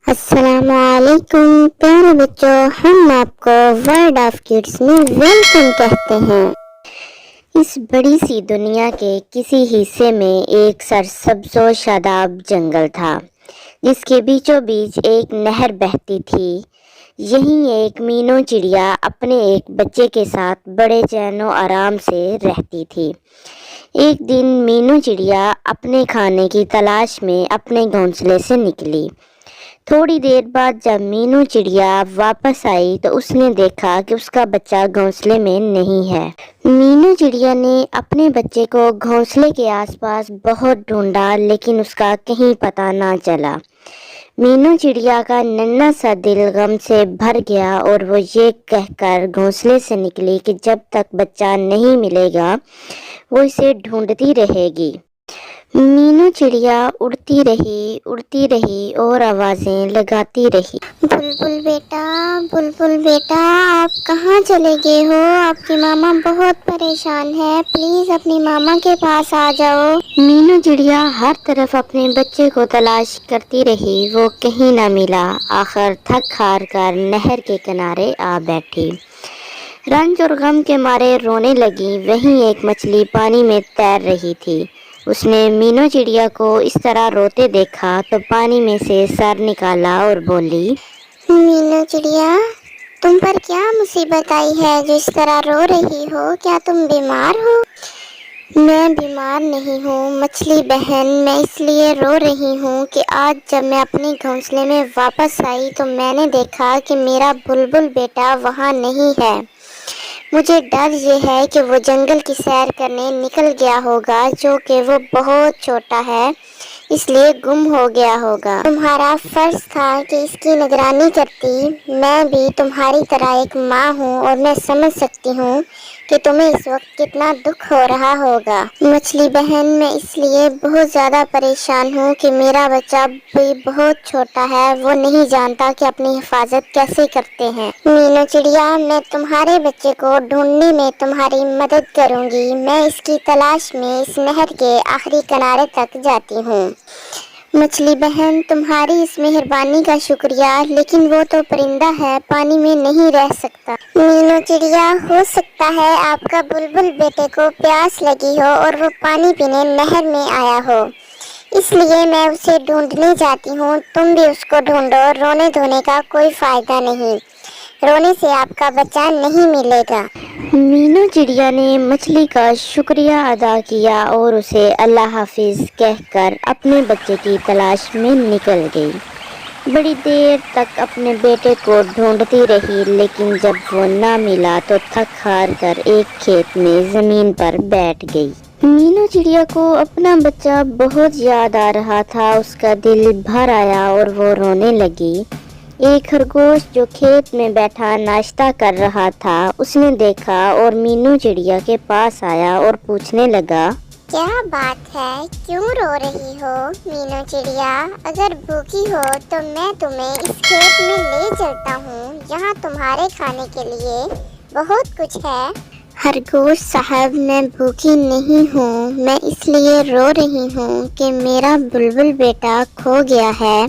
السلام علیکم پیارے بچوں، ہم آپ کو ورڈ آف کڈس میں ویلکم کہتے ہیں۔ اس بڑی سی دنیا کے کسی حصے میں ایک سرسبز و شاداب جنگل تھا جس کے بیچوں بیچ ایک نہر بہتی تھی۔ یہیں ایک مینو چڑیا اپنے ایک بچے کے ساتھ بڑے چین و آرام سے رہتی تھی۔ ایک دن مینو چڑیا اپنے کھانے کی تلاش میں اپنے گھونسلے سے نکلی۔ تھوڑی دیر بعد جب مینو چڑیا واپس آئی تو اس نے دیکھا کہ اس کا بچہ گھونسلے میں نہیں ہے۔ مینو چڑیا نے اپنے بچے کو گھونسلے کے آس پاس بہت ڈھونڈا لیکن اس کا کہیں پتہ نہ چلا۔ مینو چڑیا کا ننھا سا دل غم سے بھر گیا اور وہ یہ کہہ کر گھونسلے سے نکلی کہ جب تک بچہ نہیں ملے گا وہ اسے ڈھونڈتی رہے گی۔ مینو چڑیا اڑتی رہی اور آوازیں لگاتی رہی۔ بلبل بیٹا آپ کہاں چلے گئے ہو؟ آپ کی ماما بہت پریشان ہے، پلیز اپنی ماما کے پاس آ جاؤ۔ مینو چڑیا ہر طرف اپنے بچے کو تلاش کرتی رہی، وہ کہیں نہ ملا۔ آخر تھک ہار کر نہر کے کنارے آ بیٹھی۔ رنج اور غم کے مارے رونے لگی۔ وہیں ایک مچھلی پانی میں تیر رہی تھی۔ اس نے مینو چڑیا کو اس طرح روتے دیکھا تو پانی میں سے سر نکالا اور بولی، مینو چڑیا تم پر کیا مصیبت آئی ہے جو اس طرح رو رہی ہو؟ کیا تم بیمار ہو؟ میں بیمار نہیں ہوں مچھلی بہن، میں اس لیے رو رہی ہوں کہ آج جب میں اپنے گھونسلے میں واپس آئی تو میں نے دیکھا کہ میرا بلبل بیٹا وہاں نہیں ہے۔ مجھے ڈر یہ ہے کہ وہ جنگل کی سیر کرنے نکل گیا ہوگا، جو کہ وہ بہت چھوٹا ہے اس لیے گم ہو گیا ہوگا۔ تمہارا فرض تھا کہ اس کی نگرانی کرتی۔ میں بھی تمہاری طرح ایک ماں ہوں اور میں سمجھ سکتی ہوں کہ تمہیں اس وقت کتنا دکھ ہو رہا ہوگا۔ مچھلی بہن میں اس لیے بہت زیادہ پریشان ہوں کہ میرا بچہ بھی بہت چھوٹا ہے، وہ نہیں جانتا کہ اپنی حفاظت کیسے کرتے ہیں۔ مینو چڑیا میں تمہارے بچے کو ڈھونڈنے میں تمہاری مدد کروں گی۔ میں اس کی تلاش میں اس نہر کے آخری کنارے تک جاتی ہوں۔ مچھلی بہن تمہاری اس مہربانی کا شکریہ، لیکن وہ تو پرندہ ہے، پانی میں نہیں رہ سکتا۔ مینو چڑیا ہو سکتا ہے آپ کا بلبل بیٹے کو پیاس لگی ہو اور وہ پانی پینے نہر میں آیا ہو، اس لیے میں اسے ڈھونڈنے جاتی ہوں۔ تم بھی اس کو ڈھونڈو، رونے دھونے کا کوئی فائدہ نہیں، رونے سے آپ کا بچہ نہیں ملے گا۔ مینو چڑیا نے مچھلی کا شکریہ ادا کیا اور اسے اللہ حافظ کہہ کر اپنے بچے کی تلاش میں نکل گئی۔ بڑی دیر تک اپنے بیٹے کو ڈھونڈتی رہی لیکن جب وہ نہ ملا تو تھک ہار کر ایک کھیت میں زمین پر بیٹھ گئی۔ مینو چڑیا کو اپنا بچہ بہت یاد آ رہا تھا، اس کا دل بھر آیا اور وہ رونے لگی۔ ایک خرگوش جو کھیت میں بیٹھا ناشتہ کر رہا تھا اس نے دیکھا اور مینو چڑیا کے پاس آیا اور پوچھنے لگا، کیا بات ہے، کیوں رو رہی ہو مینو چڑیا؟ اگر بھوکی ہو تو میں تمہیں اس کھیت میں لے چلتا ہوں، یہاں تمہارے کھانے کے لیے بہت کچھ ہے۔ خرگوش صاحب میں بھوکی نہیں ہوں، میں اس لیے رو رہی ہوں کہ میرا بلبل بیٹا کھو گیا ہے،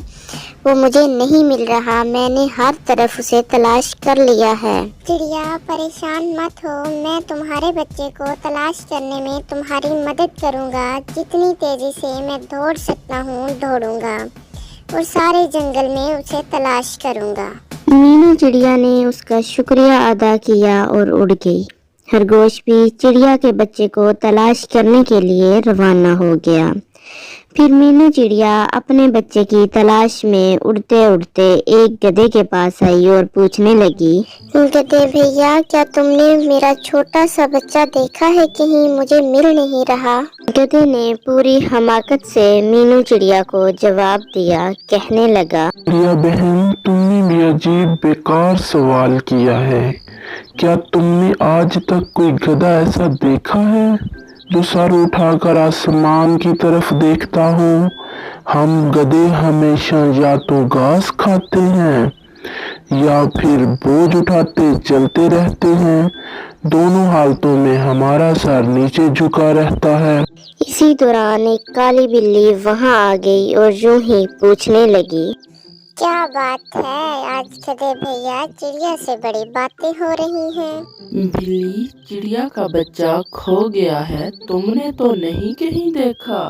وہ مجھے نہیں مل رہا، میں نے ہر طرف اسے تلاش کر لیا ہے۔ چڑیا پریشان مت ہو، میں تمہارے بچے کو تلاش کرنے میں تمہاری مدد کروں گا، جتنی تیزی سے میں دوڑ سکتا ہوں دوڑوں گا اور سارے جنگل میں اسے تلاش کروں گا۔ مینو چڑیا نے اس کا شکریہ ادا کیا اور اڑ گئی۔ خرگوش بھی چڑیا کے بچے کو تلاش کرنے کے لیے روانہ ہو گیا۔ پھر مینو چڑیا اپنے بچے کی تلاش میں اڑتے اڑتے ایک گدھے کے پاس آئی اور پوچھنے لگی، گدھے بھیا کیا تم نے میرا چھوٹا سا بچہ دیکھا ہے؟ کہیں مجھے مل نہیں رہا۔ گدھے نے پوری حماقت سے مینو چڑیا کو جواب دیا، کہنے لگا، چڑیا بہن تم نے بھی عجیب بیکار سوال کیا ہے۔ کیا تم نے آج تک کوئی گدھا ایسا دیکھا ہے جو سر اٹھا کر آسمان کی طرف دیکھتا ہو؟ ہم گدھے ہمیشہ یا تو گھاس کھاتے ہیں یا پھر بوجھ اٹھاتے چلتے رہتے ہیں، دونوں حالتوں میں ہمارا سر نیچے جھکا رہتا ہے۔ اسی دوران ایک کالی بلی وہاں آ گئی اور یوں ہی پوچھنے لگی، क्या बात है, आज गधे भैया चिड़िया से बड़ी बातें हो रही हैं। बिल्ली, चिड़िया का बच्चा खो गया है, तुमने तो नहीं कहीं देखा।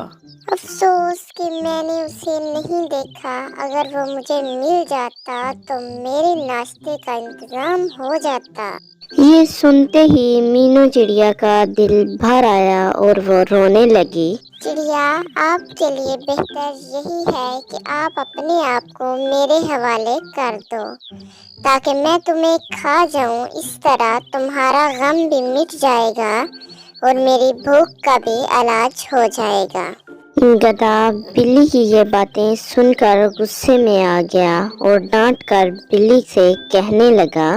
अफसोस कि मैंने उसे नहीं देखा। अगर वो मुझे मिल जाता तो मेरे नाश्ते का इंतजाम हो जाता। ये सुनते ही मीनू चिड़िया का दिल भर आया और वो रोने लगी। चिड़िया, आपके लिए बेहतर यही है कि आप अपने आप को मेरे हवाले कर दो, ताकि मैं तुम्हें खा जाऊं। इस तरह तुम्हारा गम भी मिट जाएगा और मेरी भूख का भी इलाज हो जाएगा। गधा बिल्ली की ये बातें सुनकर गुस्से में आ गया और डांट कर बिल्ली से कहने लगा,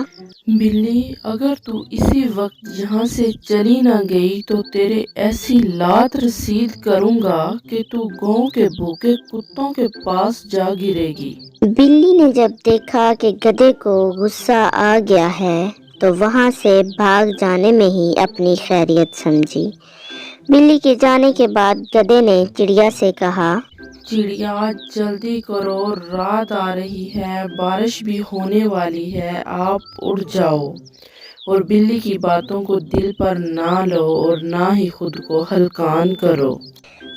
बिल्ली, अगर तू इसी वक्त यहाँ से चली ना गई तो तेरे ऐसी लात रसीद करूँगा कि तू गाँव के भूखे कुत्तों के पास जा गिरेगी। बिल्ली ने जब देखा कि गधे को गुस्सा आ गया है तो वहाँ से भाग जाने में ही अपनी खैरियत समझी। बिल्ली के जाने के बाद गधे ने चिड़िया से कहा, चिड़िया, जल्दी करो, रात आ रही है, बारिश भी होने वाली है, आप उड़ जाओ और बिल्ली की बातों को दिल पर ना लो और ना ही खुद को हल्कान करो।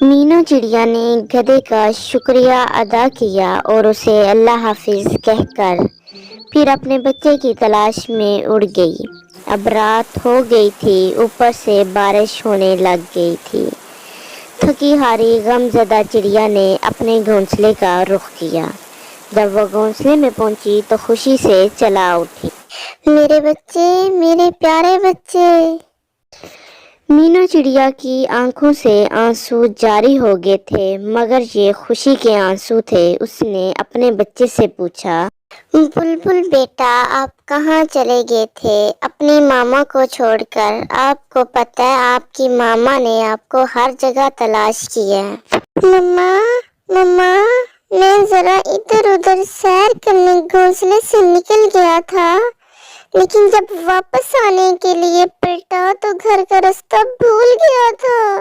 मीनू चिड़िया ने गधे का शुक्रिया अदा किया और उसे अल्लाह हाफिज कहकर फिर अपने बच्चे की तलाश में उड़ गई। अब रात हो गई थी, ऊपर से बारिश होने लग गई थी। थकी हारी गमज़दा चिड़िया ने अपने घोंसले का रुख किया। जब वो घोंसले में पहुंची तो खुशी से चला उठी। मेरे बच्चे, मेरे प्यारे बच्चे। मीनू चिड़िया की आंखों से आंसू जारी हो गए थे, मगर ये खुशी के आंसू थे। उसने अपने बच्चे से पूछा, बुलबुल बेटा, आप कहाँ चले गए थे अपनी मामा को छोड़कर? आपको पता है आपकी मामा ने आपको हर जगह तलाश किया है। मम्मा, मैं जरा इधर उधर सैर करने घोंसले से निकल गया था, लेकिन जब वापस आने के लिए पलटा तो घर का रास्ता भूल गया था।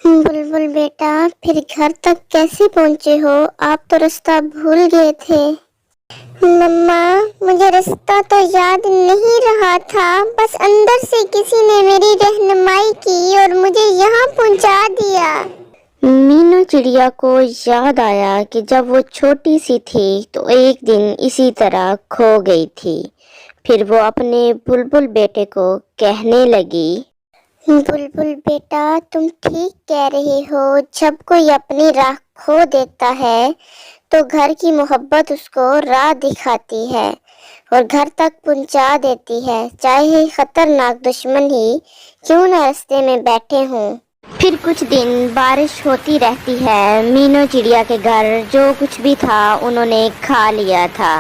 बुलबुल बेटा, फिर घर तक कैसे पहुँचे हो? आप तो रास्ता भूल गए थे। मम्मा, मुझे रास्ता तो याद नहीं रहा था, बस अंदर से किसी ने मेरी रहनुमाई की और मुझे यहाँ पहुँचा दिया। मीनू चिड़िया को याद आया कि जब वो छोटी सी थी तो एक दिन इसी तरह खो गई थी। फिर वो अपने बुलबुल बेटे को कहने लगी, बुलबुल बेटा, तुम ठीक कह रही हो। जब कोई अपनी राह खो देता है तो घर की मोहब्बत उसको राह दिखाती है और घर तक पहुंचा देती है, चाहे खतरनाक दुश्मन ही क्यों न रास्ते में बैठे हों। फिर कुछ दिन बारिश होती रहती है। मीनू चिड़िया के घर जो कुछ भी था उन्होंने खा लिया था।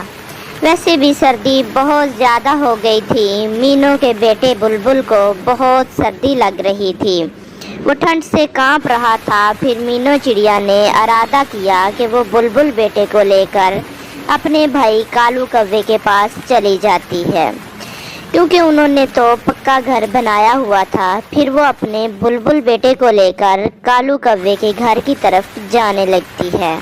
वैसे भी सर्दी बहुत ज़्यादा हो गई थी। मीनू के बेटे बुलबुल को बहुत सर्दी लग रही थी, वो ठंड से कांप रहा था। फिर मीनू चिड़िया ने इरादा किया कि वो बुलबुल बेटे को लेकर अपने भाई कालू कौवे के पास चली जाती है, क्योंकि उन्होंने तो पक्का घर बनाया हुआ था। फिर वो अपने बुलबुल बेटे को लेकर कालू कौवे के घर की तरफ जाने लगती है।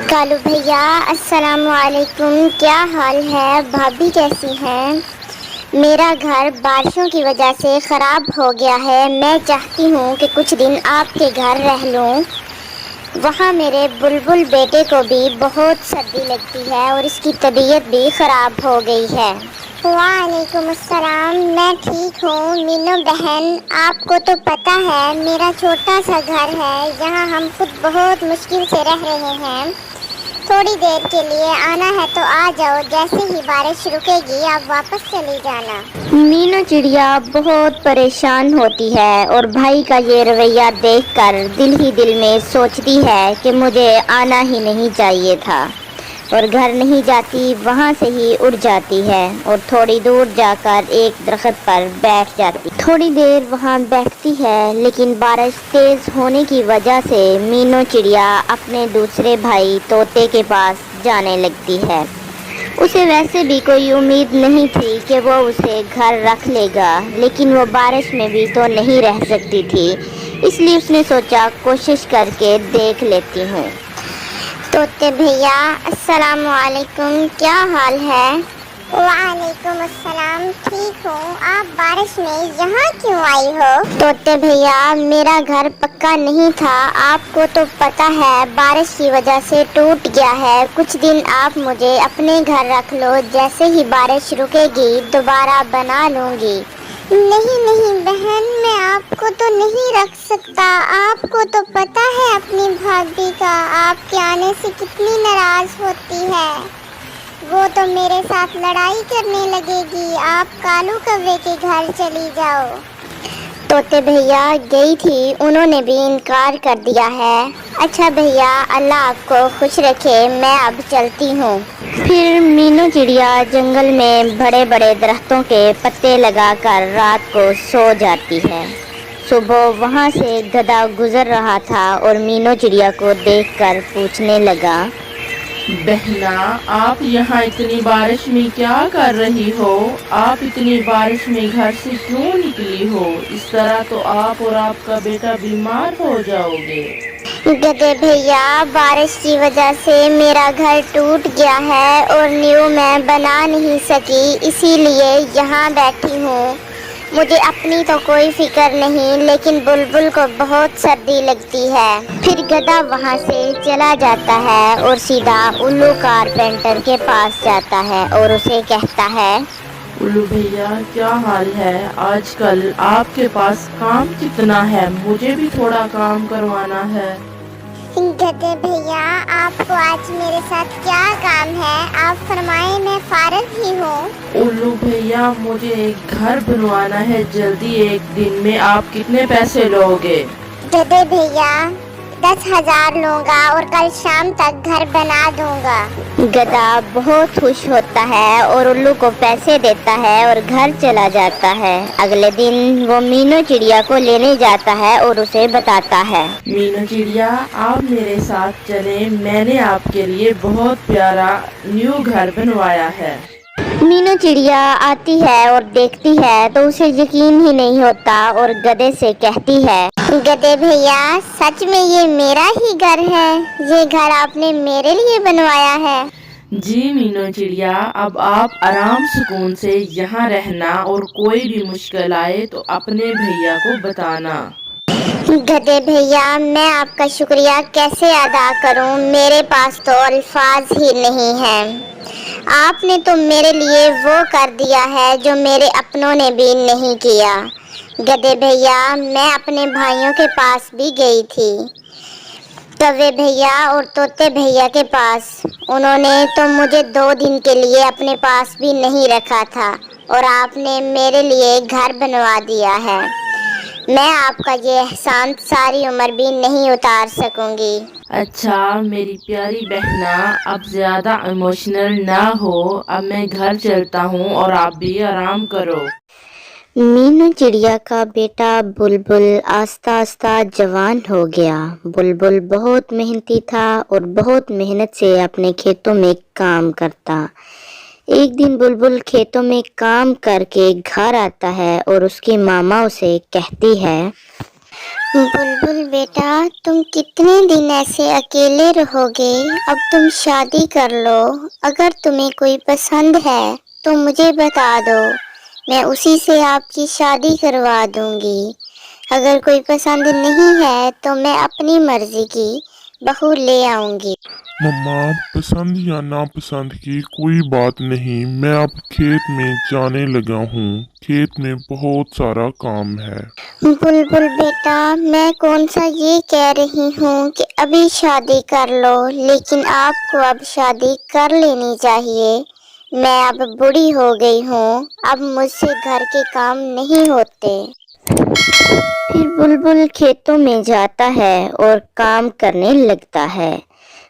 कालू भैया, अस्सलाम वालेकुम, क्या हाल है? भाभी कैसी हैं? मेरा घर बारिशों की वजह से ख़राब हो गया है। मैं चाहती हूँ कि कुछ दिन आपके घर रह लूँ। वहाँ मेरे बुलबुल बेटे को भी बहुत सर्दी लगती है और इसकी तबीयत भी ख़राब हो गई है। वालेकुम अस्सलाम, मैं ठीक हूँ। मीनू बहन, आपको तो पता है मेरा छोटा सा घर है, यहाँ हम खुद बहुत मुश्किल से रह रहे हैं। थोड़ी देर के लिए आना है तो आ जाओ, जैसे ही बारिश रुकेगी आप वापस चली जाना। मीनू चिड़िया बहुत परेशान होती है और भाई का ये रवैया देखकर दिल ही दिल में सोचती है कि मुझे आना ही नहीं चाहिए था, और घर नहीं जाती, वहाँ से ही उड़ जाती है और थोड़ी दूर जाकर एक दरख्त पर बैठ जाती। थोड़ी देर वहाँ बैठती है, लेकिन बारिश तेज़ होने की वजह से मीनू चिड़िया अपने दूसरे भाई तोते के पास जाने लगती है। उसे वैसे भी कोई उम्मीद नहीं थी कि वो उसे घर रख लेगा, लेकिन वो बारिश में भी तो नहीं रह सकती थी, اس لیے اس نے سوچا کوشش کر کے دیکھ لیتی ہوں۔ طوطے بھیا السلام علیکم، کیا حال ہے؟ وعلیکم السلام، ٹھیک ہوں، آپ بارش میں یہاں کیوں آئی ہو؟ طوطے بھیا میرا گھر پکا نہیں تھا، آپ کو تو پتہ ہے بارش کی وجہ سے ٹوٹ گیا ہے۔ کچھ دن آپ مجھے اپنے گھر رکھ لو، جیسے ہی بارش رکے گی دوبارہ بنا لوں گی۔ نہیں نہیں بہن، میں آپ کو تو نہیں رکھ سکتا، آپ کو تو پتہ ہے اپنی بھابھی کا آپ کے آنے سے کتنی ناراض ہوتی ہے، وہ تو میرے ساتھ لڑائی کرنے لگے گی، آپ کالو کوے کے گھر چلی جاؤ۔ طوطے بھیا گئی تھی، انہوں نے بھی انکار کر دیا ہے۔ اچھا بھیا، اللہ آپ کو خوش رکھے، میں اب چلتی ہوں۔ پھر مینو چڑیا جنگل میں بڑے بڑے درختوں کے پتے لگا کر رات کو سو جاتی ہے۔ صبح وہاں سے گدھا گزر رہا تھا اور مینو چڑیا کو دیکھ کر پوچھنے لگا، بہنا آپ یہاں اتنی بارش میں کیا کر رہی ہو؟ آپ اتنی بارش میں گھر سے کیوں نکلی ہو؟ اس طرح تو آپ اور آپ کا بیٹا بیمار ہو جاؤ گے۔ گدھے بھیا بارش کی وجہ سے میرا گھر ٹوٹ گیا ہے اور نیو میں بنا نہیں سکی، اسی لیے یہاں بیٹھی ہوں۔ مجھے اپنی تو کوئی فکر نہیں، لیکن بلبل کو بہت سردی لگتی ہے۔ پھر گدھا وہاں سے چلا جاتا ہے اور سیدھا الو کارپینٹر کے پاس جاتا ہے اور اسے کہتا ہے، الو بھیا کیا حال ہے؟ آج کل آپ کے پاس کام کتنا ہے؟ مجھے بھی تھوڑا کام کروانا ہے۔ گدھے بھیا آپ کو آج میرے ساتھ کیا کام ہے؟ آپ فرمائیں، میں فارغ ہی ہوں۔ الو بھیا مجھے ایک گھر بنوانا ہے جلدی، ایک دن میں آپ کتنے پیسے لو گے؟ گدھے بھیا 10,000 لوں گا اور کل شام تک گھر بنا دوں گا۔ گدھا بہت خوش ہوتا ہے اور الو کو پیسے دیتا ہے اور گھر چلا جاتا ہے۔ اگلے دن وہ مینو چڑیا کو لینے جاتا ہے اور اسے بتاتا ہے، مینو چڑیا آپ میرے ساتھ چلیں، میں نے آپ کے لیے بہت پیارا نیو گھر بنوایا ہے۔ مینو چڑیا آتی ہے اور دیکھتی ہے تو اسے یقین ہی نہیں ہوتا اور گدھے سے کہتی ہے، گدھے بھیا سچ میں یہ میرا ہی گھر ہے؟ یہ گھر آپ نے میرے لیے بنوایا ہے؟ جی مینو چڑیا، اب آپ آرام سکون سے یہاں رہنا اور کوئی بھی مشکل آئے تو اپنے بھیا کو بتانا۔ گدھے بھیا میں آپ کا شکریہ کیسے ادا کروں، میرے پاس تو الفاظ ہی نہیں ہیں۔ آپ نے تو میرے لیے وہ کر دیا ہے جو میرے اپنوں نے بھی نہیں کیا۔ گدھے بھیا میں اپنے بھائیوں کے پاس بھی گئی تھی، کوے بھیا اور طوطے بھیا کے پاس، انہوں نے تو مجھے 2 دن کے لیے اپنے پاس بھی نہیں رکھا تھا اور آپ نے میرے لیے گھر بنوا دیا ہے۔ میں آپ کا یہ احسان ساری عمر بھی نہیں اتار سکوں گی۔ اچھا میری پیاری بہنا، اب زیادہ ایموشنل نہ ہو، اب میں گھر چلتا ہوں اور آپ بھی آرام کرو۔ مینو چڑیا کا بیٹا بلبل آہستہ آہستہ جوان ہو گیا۔ بلبل بہت محنتی تھا اور بہت محنت سے اپنے کھیتوں میں کام کرتا۔ ایک دن بلبل کھیتوں میں کام کر کے گھر آتا ہے اور اس کی ماما اسے کہتی ہے، بلبل بیٹا تم کتنے دن ایسے اکیلے رہو گے، اب تم شادی کر لو، اگر تمہیں کوئی پسند ہے تو مجھے بتا دو، میں اسی سے آپ کی شادی کروا دوں گی، اگر کوئی پسند نہیں ہے تو میں اپنی مرضی کی بہو لے آؤں گی۔ مما پسند یا ناپسند کی کوئی بات نہیں، میں اب کھیت میں جانے لگا ہوں، کھیت میں بہت سارا کام ہے۔ بلبل بیٹا میں کون سا یہ کہہ رہی ہوں کہ ابھی شادی کر لو، لیکن آپ کو اب شادی کر لینی چاہیے، میں اب بوڑھی ہو گئی ہوں، اب مجھ سے گھر کے کام نہیں ہوتے۔ پھر بلبل کھیتوں میں جاتا ہے اور کام کرنے لگتا ہے۔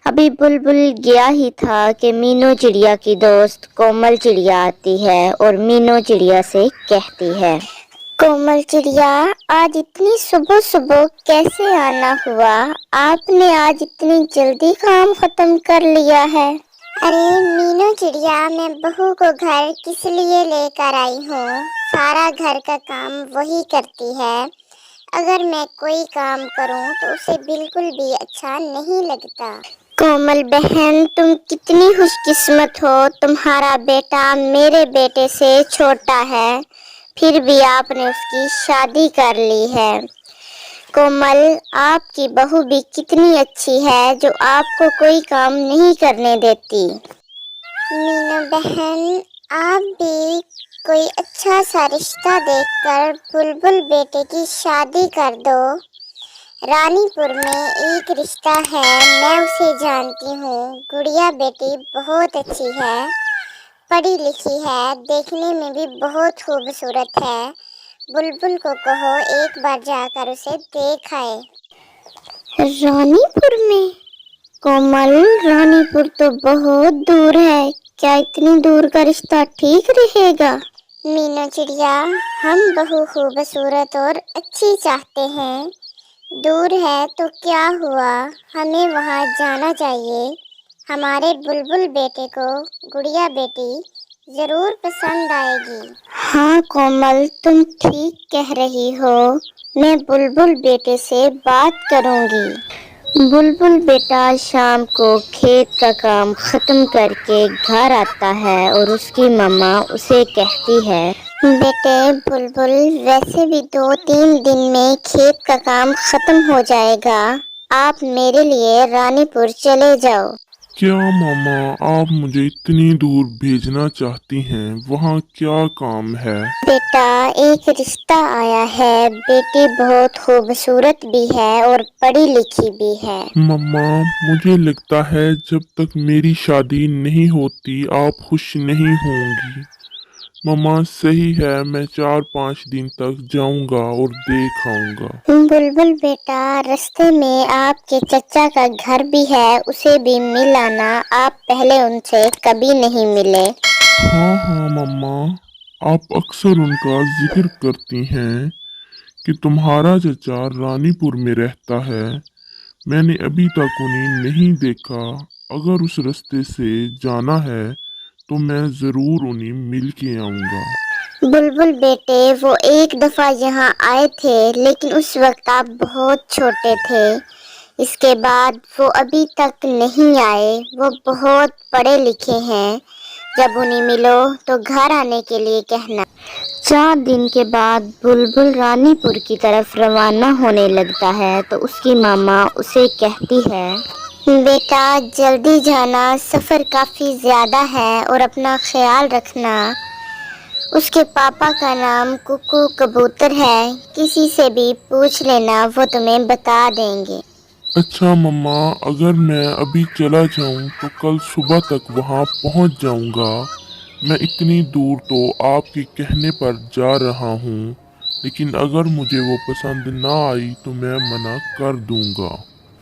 ابھی بلبل گیا ہی تھا کہ مینو چڑیا کی دوست کومل چڑیا آتی ہے اور مینو چڑیا سے کہتی ہے، کومل چڑیا آج اتنی صبح صبح کیسے آنا ہوا؟ آپ نے آج اتنی جلدی کام ختم کر لیا ہے۔ ارے مینو چڑیا میں بہو کو گھر کس لیے لے کر آئی ہوں، سارا گھر کا کام وہی کرتی ہے، अगर मैं कोई काम करूं तो उसे बिल्कुल भी अच्छा नहीं लगता। कोमल बहन, तुम कितनी खुशकिस्मत हो, तुम्हारा बेटा मेरे बेटे से छोटा है, फिर भी आपने उसकी शादी कर ली है। कोमल, आपकी बहू भी कितनी अच्छी है जो आपको कोई काम नहीं करने देती। मीनू बहन, आप भी कोई अच्छा सा रिश्ता देखकर बुलबुल बेटे की शादी कर दो। रानीपुर में एक रिश्ता है, मैं उसे जानती हूँ। गुड़िया बेटी बहुत अच्छी है, पढ़ी लिखी है, देखने में भी बहुत खूबसूरत है। बुलबुल को कहो एक बार जाकर उसे देख आए। रानीपुर में? कोमल, रानीपुर तो बहुत दूर है, क्या इतनी दूर का रिश्ता ठीक रहेगा? मीनू चिड़िया, हम बहू खूबसूरत और अच्छी चाहते हैं। दूर है तो क्या हुआ, हमें वहाँ जाना चाहिए। हमारे बुलबुल बेटे को गुड़िया बेटी जरूर पसंद आएगी। हाँ कोमल, तुम ठीक कह रही हो, मैं बुलबुल बेटे से बात करूँगी। बुलबुल बेटा शाम को खेत का काम खत्म करके घर आता है और उसकी मम्मा उसे कहती है, बेटे बुलबुल, वैसे भी 2-3 दिन में खेत का काम खत्म हो जाएगा, आप मेरे लिए रानीपुर चले जाओ। क्या मामा, आप मुझे इतनी दूर भेजना चाहती हैं? वहाँ क्या काम है? बेटा, एक रिश्ता आया है, बेटी बहुत खूबसूरत भी है और पढ़ी लिखी भी है। मम्मा, मुझे लगता है जब तक मेरी शादी नहीं होती आप खुश नहीं होंगी। मम्मा, सही है, मैं 4-5 दिन तक जाऊंगा और देख आऊंगा। बुलबुल बेटा, रास्ते में आपके चचा का घर भी है, उसे भी मिल आना, आप पहले उनसे कभी नहीं मिले। हाँ मम्मा, आप अक्सर उनका जिक्र करती हैं कि तुम्हारा चचा रानीपुर में रहता है। मैंने अभी तक उन्हें नहीं देखा। अगर उस रास्ते से जाना है तो मैं ज़रूर उन्हें मिल के आऊँगा। बुलबुल बेटे, वो एक दफा यहाँ आए थे, लेकिन उस वक्त आप बहुत छोटे थे। इसके बाद वो अभी तक नहीं आए। वो बहुत पढ़े लिखे हैं, जब उन्हें मिलो तो घर आने के लिए कहना। 4 दिन के बाद बुलबुल रानीपुर की तरफ रवाना होने लगता है तो उसकी मामा उसे कहती है, बेटा जल्दी जाना, सफ़र काफ़ी ज़्यादा है और अपना ख्याल रखना। उसके पापा का नाम कुकू कबूतर है, किसी से भी पूछ लेना, वो तुम्हें बता देंगे। अच्छा मम्मा, अगर मैं अभी चला जाऊं तो कल सुबह तक वहां पहुंच जाऊंगा। मैं इतनी दूर तो आपके कहने पर जा रहा हूं, लेकिन अगर मुझे वो पसंद ना आई तो मैं मना कर दूंगा।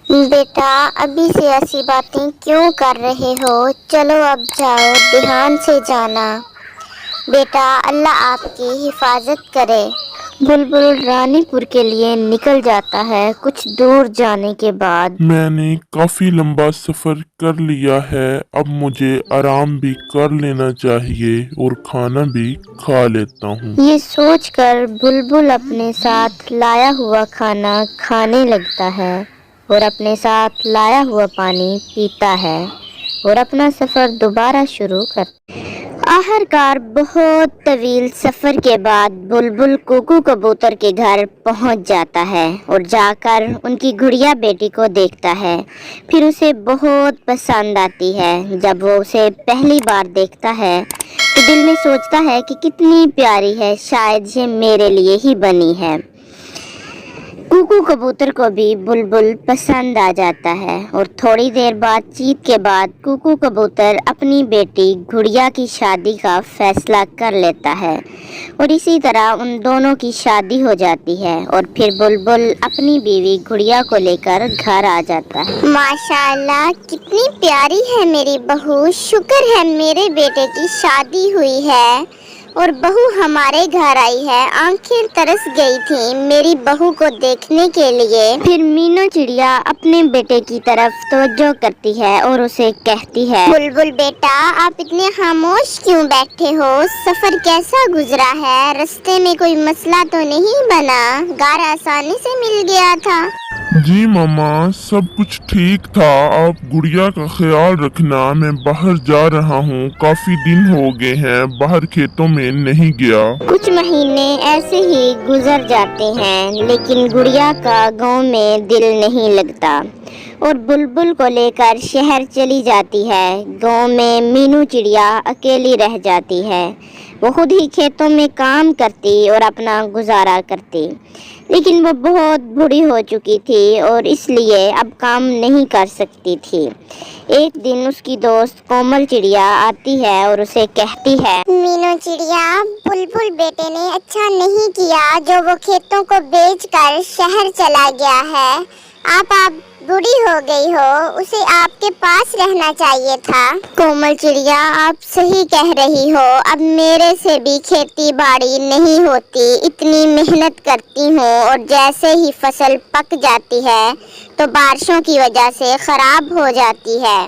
बेटा, अभी से ऐसी बातें क्यों कर रहे हो? चलो अब जाओ, ध्यान से जाना। बेटा, अल्लाह आपकी हिफाजत करे। बुलबुल रानीपुर के लिए निकल जाता है। कुछ दूर जाने के बाद, मैंने काफी लंबा सफर कर लिया है, अब मुझे आराम भी कर लेना चाहिए और खाना भी खा लेता हूँ। ये सोचकर बुलबुल अपने साथ लाया हुआ खाना खाने लगता है और अपने साथ लाया हुआ पानी पीता है और अपना सफर दोबारा शुरू कर। आखिरकार बहुत तवील सफर के बाद बुलबुल कुकू कबूतर के घर पहुंच जाता है और जाकर उनकी गुड़िया बेटी को देखता है। फिर उसे बहुत पसंद आती है। जब वो उसे पहली बार देखता है तो दिल में सोचता है कि कितनी प्यारी है, शायद ये मेरे लिए ही बनी है। कुकू कबूतर को भी बुलबुल पसंद आ जाता है और थोड़ी देर बातचीत के बाद कुकू कबूतर अपनी बेटी गुड़िया की शादी का फैसला कर लेता है और इसी तरह उन दोनों की शादी हो जाती है और फिर बुलबुल अपनी बीवी गुड़िया को लेकर घर आ जाता है। माशाल्लाह, कितनी प्यारी है मेरी बहू, शुक्र है मेरे बेटे की शादी हुई है। और बहू हमारे घर आई है। आंखें तरस गई थी मेरी बहू को देखने के लिए। फिर मीनू चिड़िया अपने बेटे की तरफ तवज्जो करती है और उसे कहती है, बुलबुल बेटा, आप इतने खामोश क्यों बैठे हो? सफर कैसा गुजरा है? रास्ते में कोई मसला तो नहीं बना? घर आसानी से मिल गया था? जी मम्मा, सब कुछ ठीक था। आप गुड़िया का ख्याल रखना। मैं बाहर जा रहा हूँ, काफी दिन हो गए हैं बाहर खेतों में नहीं गया। कुछ महीने ऐसे ही गुजर जाते हैं, लेकिन गुड़िया का गांव में दिल नहीं लगता और बुलबुल को लेकर शहर चली जाती है। गांव में मीनू चिड़िया अकेली रह जाती है। वो खुद ही खेतों में काम करती और अपना गुजारा करती, लेकिन वो बहुत बूढ़ी हो चुकी थी और इसलिए अब काम नहीं कर सकती थी। एक दिन उसकी दोस्त कोमल चिड़िया आती है और उसे कहती है, मीनू चिड़िया, बुलबुल बेटे ने अच्छा नहीं किया जो वो खेतों को बेचकर शहर चला गया है। आप बूढ़ी हो गई हो, उसे आपके पास रहना चाहिए था। कोमल चिड़िया, आप सही कह रही हो। अब मेरे से भी खेती बाड़ी नहीं होती। इतनी मेहनत करती हूँ और जैसे ही फसल पक जाती है तो बारिशों की वजह से खराब हो जाती है।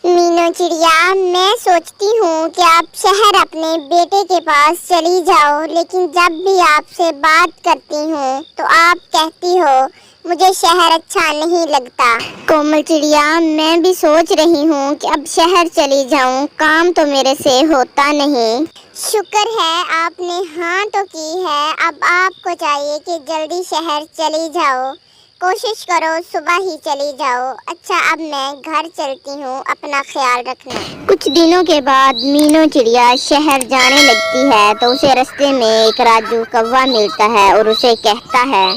मीनू चिड़िया, मैं सोचती हूँ कि आप शहर अपने बेटे के पास चली जाओ, लेकिन जब भी आपसे बात करती हूँ तो आप कहती हो मुझे शहर अच्छा नहीं लगता। कोमल चिड़िया, मैं भी सोच रही हूँ कि अब शहर चली जाऊँ, काम तो मेरे से होता नहीं। शुक्र है आपने हाँ तो की है। अब आपको चाहिए कि जल्दी शहर चली जाओ। कोशिश करो सुबह ही चली जाओ। अच्छा, अब मैं घर चलती हूँ, अपना ख्याल रखना। कुछ दिनों के बाद मीनू चिड़िया शहर जाने लगती है तो उसे रास्ते में एक राजू कौवा मिलता है और उसे कहता है,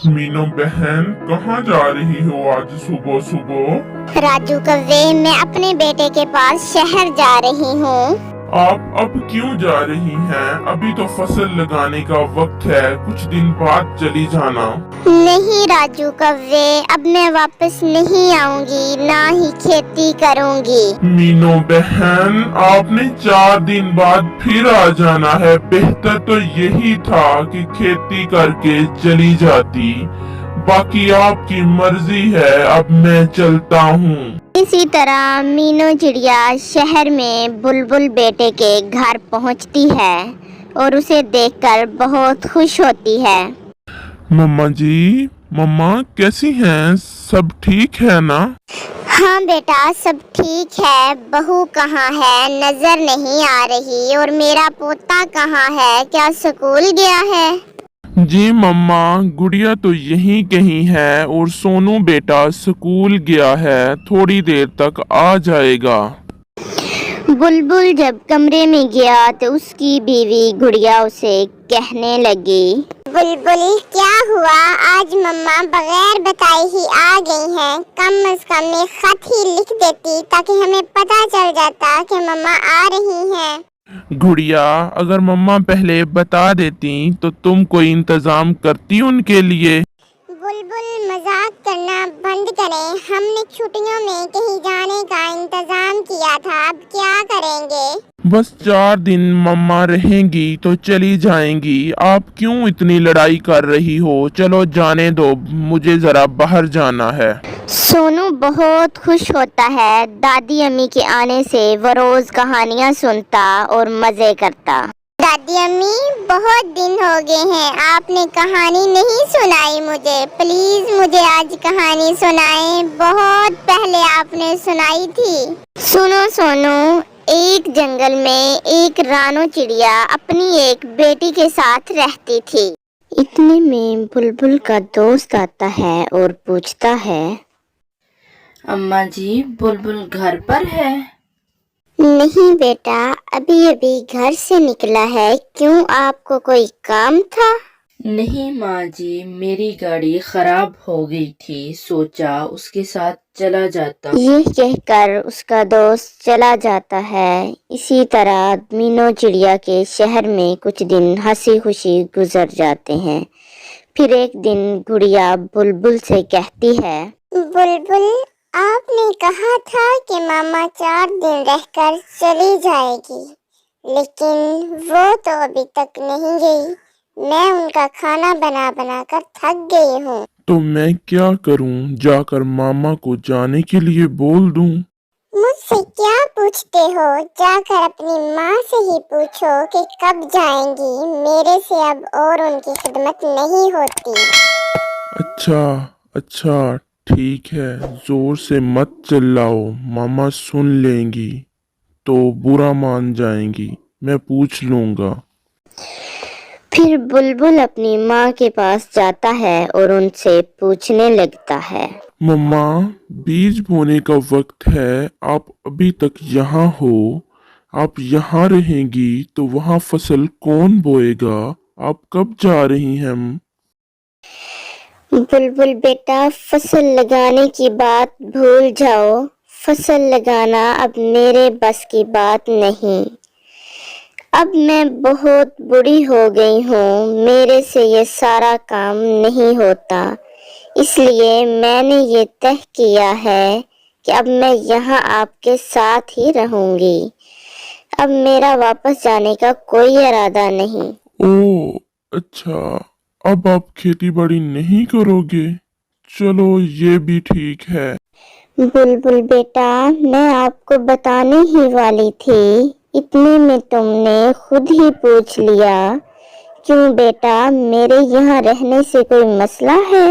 मीनू बहन, कहाँ जा रही हो आज सुबह सुबह? राजू कौवे, मैं अपने बेटे के पास शहर जा रही हूँ। आप अब क्यों जा रही हैं? अभी तो फसल लगाने का वक्त है, कुछ दिन बाद चली जाना। नहीं राजू कौवे, अब मैं वापस नहीं आऊंगी, ना ही खेती करूंगी। मीनू बहन, आपने 4 दिन बाद फिर आ जाना है। बेहतर तो यही था कि खेती करके चली जाती। बाकी आपकी मर्जी है, अब मैं चलता हूँ। इसी तरह मीनू चिड़िया शहर में बुलबुल बेटे के घर पहुँचती है और उसे देखकर बहुत खुश होती है। मम्मा जी, मम्मा कैसी हैं? सब ठीक है ना? हाँ बेटा, सब ठीक है। बहू कहाँ है? नजर नहीं आ रही। और मेरा पोता कहाँ है? क्या स्कूल गया है? जी मम्मा, गुड़िया तो यहीं कहीं है और सोनू बेटा स्कूल गया है, थोड़ी देर तक आ जाएगा। बुलबुल जब कमरे में गया तो उसकी बीवी गुड़िया उसे कहने लगी, बुलबुल क्या हुआ? आज मम्मा बगैर बताए ही आ गई हैं। कम से कम एक खत ही लिख देती ताकि हमें पता चल जाता कि मम्मा आ रही हैं। गुड़िया, अगर मम्मा पहले बता देती तो तुम कोई इंतजाम करती उनके लिए। बुलबुल मजाक करना बंद करें। हमने छुट्टियों में कहीं जाने का इंतजाम किया था, अब क्या करेंगे? बस 4 दिन मम्मा रहेंगी तो चली जाएंगी। आप क्यों इतनी लड़ाई कर रही हो? चलो जाने दो, मुझे जरा बाहर जाना है। सोनू बहुत खुश होता है। दादी अम्मी के आने से वो रोज कहानियाँ सुनता और मजे करता। दादी अम्मी, बहुत दिन हो गए हैं, आपने कहानी नहीं सुनाई मुझे। प्लीज मुझे आज कहानी सुनाएं। बहुत पहले आपने सुनाई थी। सुनो सोनू, एक जंगल में एक रानो चिड़िया अपनी एक बेटी के साथ रहती थी। इतने में बुलबुल का दोस्त आता है और पूछता है, अम्मा जी, बुलबुल घर पर है? नहीं बेटा, अभी अभी घर से निकला है। क्यों, आपको कोई काम था? नहीं माँ जी, मेरी गाड़ी खराब हो गई थी, सोचा उसके साथ चला जाता। ये कहकर उसका दोस्त चला जाता है। इसी तरह मीनू चिड़िया के शहर में कुछ दिन हंसी खुशी गुजर जाते हैं। फिर एक दिन गुड़िया बुलबुल से कहती है, बुलबुल, आपने कहा था कि मामा 4 दिन रहकर चली जाएगी। लेकिन वो तो अभी तक नहीं गई। मैं उनका खाना बना बना कर थक गई हूँ। तो मैं क्या करूं? जाकर मामा को जाने के लिए बोल दूं? मुझसे क्या पूछते हो? जाकर अपनी माँ से ही पूछो कि कब जाएंगी। मेरे से अब और उनकी खिदमत नहीं होती। अच्छा अच्छा, ठीक है, जोर से मत चिल्लाओ, मामा सुन लेंगी तो बुरा मान जाएंगी। मैं पूछ लूंगा। फिर बुलबुल अपनी माँ के पास जाता है और उनसे पूछने लगता है। मम्मा, बीज बोने का वक्त है, आप अभी तक यहाँ हो। आप यहाँ रहेंगी तो वहाँ फसल कौन बोएगा? आप कब जा रही हैं? बुलबुल बेटा, फसल लगाने की बात भूल जाओ। फसल लगाना अब मेरे बस की बात नहीं। अब मैं बहुत बूढ़ी हो गई हूँ, मेरे से ये सारा काम नहीं होता। इसलिए मैंने ये तय किया है कि अब मैं यहाँ आपके साथ ही रहूंगी। अब मेरा वापस जाने का कोई इरादा नहीं। ओह, अच्छा, अब आप खेती बाड़ी नहीं करोगे? चलो, ये भी ठीक है। बुलबुल बेटा, मैं आपको बताने ही वाली थी, इतने में तुमने खुद ही पूछ लिया। क्यों बेटा, मेरे यहाँ रहने से कोई मसला है?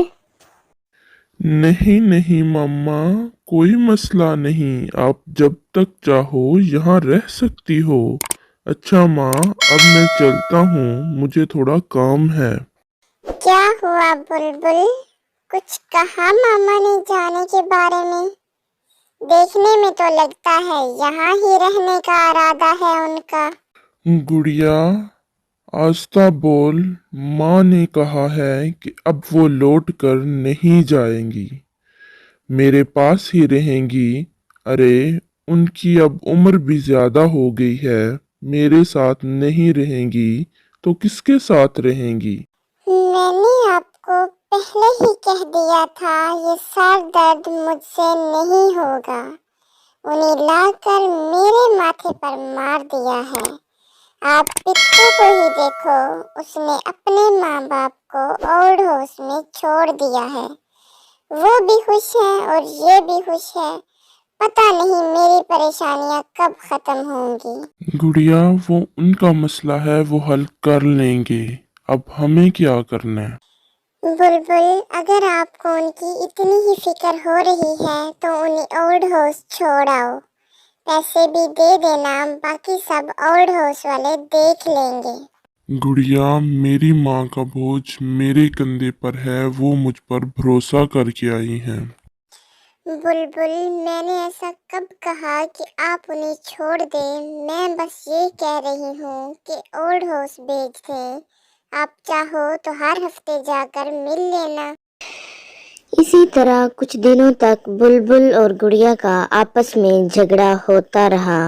नहीं नहीं मम्मा, कोई मसला नहीं, आप जब तक चाहो यहाँ रह सकती हो। अच्छा माँ, अब मैं चलता हूँ, मुझे थोड़ा काम है। क्या हुआ बुलबुल? कुछ कहा मामा ने जाने के बारे में? देखने में तो लगता है यहाँ ही रहने का इरादा है उनका। गुड़िया, आस्ता बोल। माँ ने कहा है कि अब वो लौट कर नहीं जाएंगी, मेरे पास ही रहेंगी। अरे, उनकी अब उम्र भी ज्यादा हो गई है, मेरे साथ नहीं रहेंगी तो किसके साथ रहेंगी? मैंने आपको पहले ही कह दिया था, ये सर दर्द मुझसे नहीं होगा। उन्हें लाकर मेरे माथे पर मार दिया है। आप पिट्टू को ही देखो, उसने अपने माँ बाप को ओल्ड हाउस में छोड़ दिया है। वो भी खुश है और ये भी खुश है। पता नहीं मेरी परेशानियां कब खत्म होंगी। गुड़िया, वो उनका मसला है, वो हल कर लेंगे। अब हमें क्या करना है? बुलबुल, अगर आपको उनकी इतनी ही फिक्र हो रही है तो उन्हें ओल्ड हाउस छोड़ आओ। पैसे भी दे देना, बाकी सब ओल्ड हाउस वाले देख लेंगे। गुड़िया, मेरी माँ का बोझ मेरे कंधे पर है, वो मुझ पर भरोसा करके आई हैं। बुलबुल, मैंने ऐसा कब कहा कि आप उन्हें छोड़ दें? मैं बस ये कह रही हूँ कि ओल्ड हाउस भेज दें। आप चाहो तो हर हफ्ते जाकर मिल लेना। इसी तरह कुछ दिनों तक बुलबुल और गुड़िया का आपस में झगड़ा होता रहा।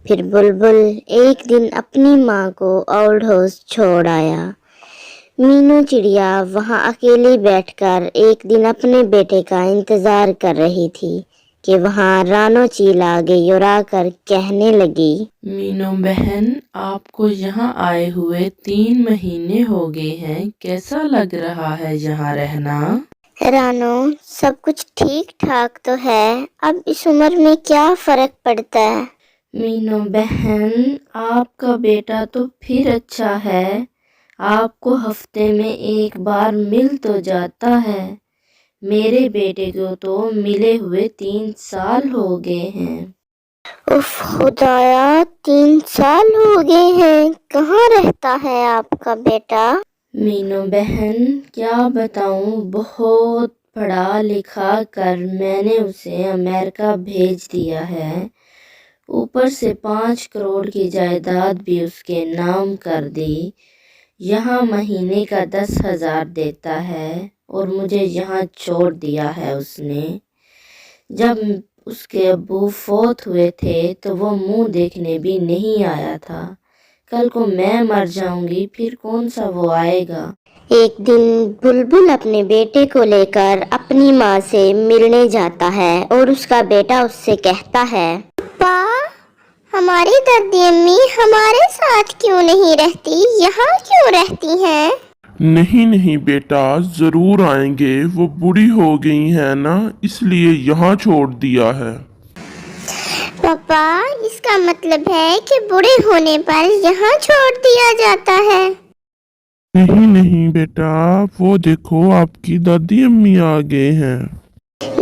फिर बुलबुल एक दिन अपनी माँ को ओल्ड हाउस छोड़ आया। मीनू चिड़िया वहाँ अकेली बैठकर एक दिन अपने बेटे का इंतजार कर रही थी कि वहाँ रानो चील आ गई और आकर कहने लगी, मीनू बहन, आपको यहाँ आए हुए 3 महीने हो गए हैं, कैसा लग रहा है यहाँ रहना? रानो, सब कुछ ठीक ठाक तो है, अब इस उम्र में क्या फर्क पड़ता है। मीनू बहन, आपका बेटा तो फिर अच्छा है, आपको हफ्ते में एक बार मिल तो जाता है। मेरे बेटे को तो मिले हुए 3 साल हो गए हैं। उफ खुदाया, 3 साल हो गए हैं। कहाँ रहता है आपका बेटा? मीनू बहन, क्या बताऊं, बहुत पढ़ा लिखा कर मैंने उसे अमेरिका भेज दिया है। ऊपर से 5 करोड़ की जायदाद भी उसके नाम कर दी। यहाँ महीने का 10,000 देता है और मुझे यहाँ छोड़ दिया है उसने। जब उसके अब्बू फौत हुए थे तो वो मुंह देखने भी नहीं आया था। कल को मैं मर जाऊंगी, फिर कौन सा वो आएगा। एक दिन बुलबुल अपने बेटे को लेकर अपनी माँ से मिलने जाता है और उसका बेटा उससे कहता है, पापा, हमारी दादी अम्मी हमारे साथ क्यों नहीं रहती, यहाँ क्यों रहती हैं? नहीं नहीं बेटा, जरूर आएंगे। वो बूढ़ी हो गई है ना, इसलिए यहाँ छोड़ दिया है। पापा, इसका मतलब है कि बूढ़े होने पर यहाँ छोड़ दिया जाता है? नहीं नहीं बेटा, वो देखो आपकी दादी अम्मी आ गए हैं।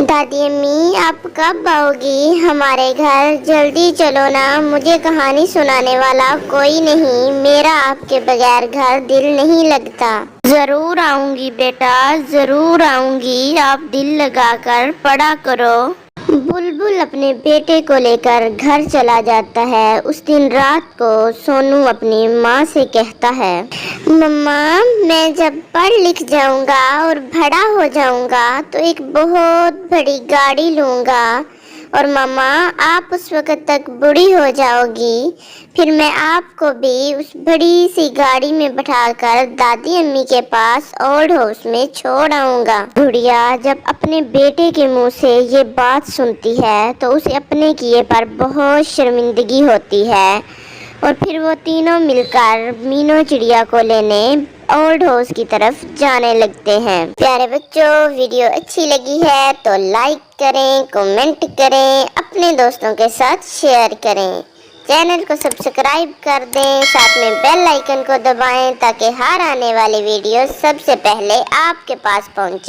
दादी अम्मी, आप कब आओगी हमारे घर? जल्दी चलो ना, मुझे कहानी सुनाने वाला कोई नहीं, मेरा आपके बगैर घर दिल नहीं लगता। जरूर आऊंगी बेटा, जरूर आऊंगी, आप दिल लगाकर पढ़ा करो। बुलबुल अपने बेटे को लेकर घर चला जाता है। उस दिन रात को सोनू अपनी माँ से कहता है, मम्मा, मैं जब पढ़ लिख जाऊंगा और बड़ा हो जाऊंगा तो एक बहुत बड़ी गाड़ी लूंगा, और मम्मा आप उस वक्त तक बूढ़ी हो जाओगी, फिर मैं आपको भी उस बड़ी सी गाड़ी में बैठाकर दादी अम्मी के पास ओल्ड हाउस में छोड़ आऊंगा। गुड़िया जब अपने बेटे के मुंह से ये बात सुनती है तो उसे अपने किए पर बहुत शर्मिंदगी होती है, और फिर वो तीनों मिलकर मीनू चिड़िया को लेने ओल्ड हाउस की तरफ जाने लगते हैं। प्यारे बच्चों, वीडियो अच्छी लगी है तो लाइक करें, कमेंट करें, अपने दोस्तों के साथ शेयर करें, चैनल को सब्सक्राइब कर दें, साथ में बेल आइकन को दबाएं ताकि हर आने वाली वीडियो सबसे पहले आपके पास पहुंचे।